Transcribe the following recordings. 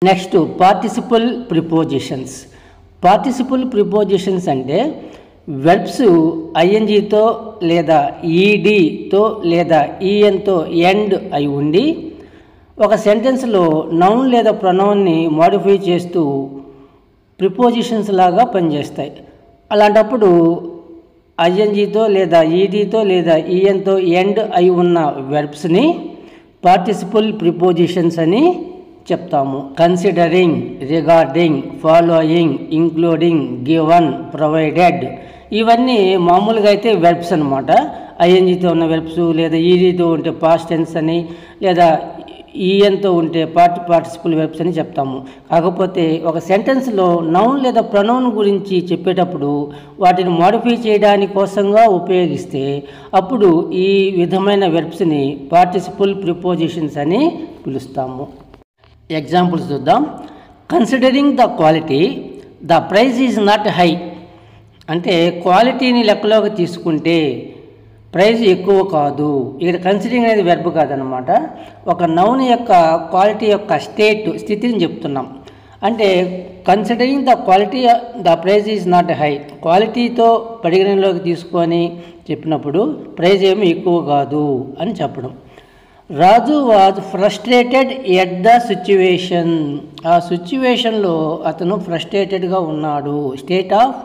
Next participle prepositions. Participle prepositions అంటే verbs ఐఎన్జితో లేదా ఈడీతో లేదా ఈఎన్తో ఎండ్ అయి ఉండి ఒక సెంటెన్స్లో నౌన్ లేదా ప్రొనౌన్ని మోడిఫై చేస్తూ ప్రిపోజిషన్స్ లాగా పనిచేస్తాయి. అలాంటప్పుడు ఐఎన్జితో లేదా ఈడీతో లేదా ఈఎన్తో ఎండ్ అయి ఉన్న వెర్బ్స్ని పార్టిసిపల్ ప్రిపోజిషన్స్ అని చెప్తాము. Considering, regarding, following, including, given, provided ఇవన్నీ మామూలుగా అయితే వెర్బ్స్ అనమాట. ఐఎన్జితో ఉన్న వెర్బ్స్ లేదా ఈడీతో ఉంటే పాస్ట్ టెన్స్ అని లేదా ఈఎన్తో ఉంటే పార్టిసిపల్ వెర్బ్స్ అని చెప్తాము. కాకపోతే ఒక సెంటెన్స్లో నౌన్ లేదా ప్రొనౌన్ గురించి చెప్పేటప్పుడు వాటిని మోడిఫై చేయడానికి కోసంగా ఉపయోగిస్తే అప్పుడు ఈ విధమైన వెర్బ్స్ని పార్టిసిపల్ ప్రిపోజిషన్స్ అని పిలుస్తాము. ఎగ్జాంపుల్స్ చూద్దాం. Considering the quality, the price is not high. అంటే క్వాలిటీని లెక్కలోకి తీసుకుంటే ప్రైజ్ ఎక్కువ కాదు. ఇక్కడ కన్సిడరింగ్ అనేది వెర్బ్ కాదనమాట. ఒక నౌన్ యొక్క క్వాలిటీ యొక్క స్థితిని చెప్తున్నాం. అంటే considering the quality, the price is not high, క్వాలిటీతో పరిగణనలోకి తీసుకొని చెప్పినప్పుడు ప్రైజ్ ఏమి ఎక్కువ కాదు అని చెప్పడం. Raju was frustrated at the situation. ఆ సిచ్యువేషన్లో అతను ఫ్రస్ట్రేటెడ్గా ఉన్నాడు. స్టేట్ ఆఫ్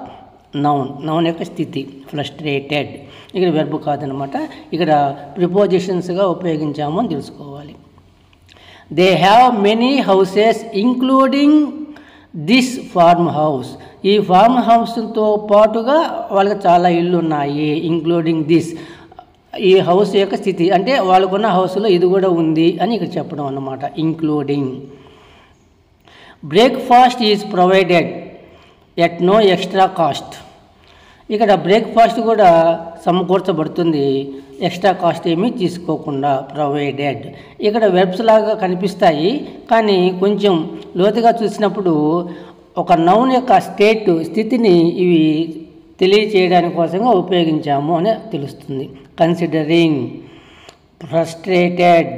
నౌన్ యొక్క స్థితి ఫ్రస్ట్రేటెడ్. ఇక్కడ వెర్బ్ కాదనమాట, ఇక్కడ ప్రిపోజిషన్స్గా ఉపయోగించాము అని తెలుసుకోవాలి. They have many houses including this farm house. ఈ ఫార్మ్ హౌస్తో పాటుగా వాళ్ళకి చాలా ఇళ్ళు ఉన్నాయి. ఇంక్లూడింగ్ దిస్, ఈ హౌస్ యొక్క స్థితి అంటే వాళ్ళకున్న హౌస్లో ఇది కూడా ఉంది అని ఇక్కడ చెప్పడం అన్నమాట. Including. Breakfast is provided at no extra cost. ఇక్కడ బ్రేక్ఫాస్ట్ కూడా సమకూర్చబడుతుంది, ఎక్స్ట్రా కాస్ట్ ఏమీ తీసుకోకుండా. ప్రొవైడెడ్ ఇక్కడ వెర్బ్స్ లాగా కనిపిస్తాయి, కానీ కొంచెం లోతుగా చూసినప్పుడు ఒక నౌన్ యొక్క స్థితిని ఇవి తెలియచేయడానికి కోసంగా ఉపయోగించాము అని తెలుస్తుంది. కన్సిడరింగ్, ఫ్రస్ట్రేటెడ్,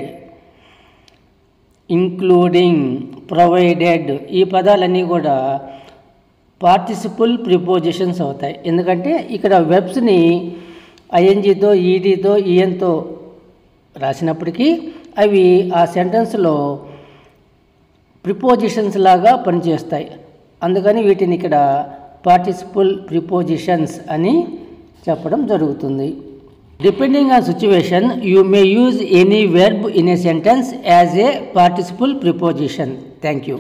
ఇంక్లూడింగ్, ప్రొవైడెడ్ ఈ పదాలన్నీ కూడా పార్టిసిపల్ ప్రిపోజిషన్స్ అవుతాయి. ఎందుకంటే ఇక్కడ వెర్బ్స్ని ఐఎన్జితో, ఈడీతో, ఈఎన్తో రాసినప్పటికీ అవి ఆ సెంటెన్స్లో ప్రిపోజిషన్స్ లాగా పనిచేస్తాయి. అందుకని వీటిని ఇక్కడ పార్టిసిపల్ ప్రిపోజిషన్స్ అని చెప్పడం జరుగుతుంది. Depending on situation you may use any verb in a sentence as a participle preposition. Thank you.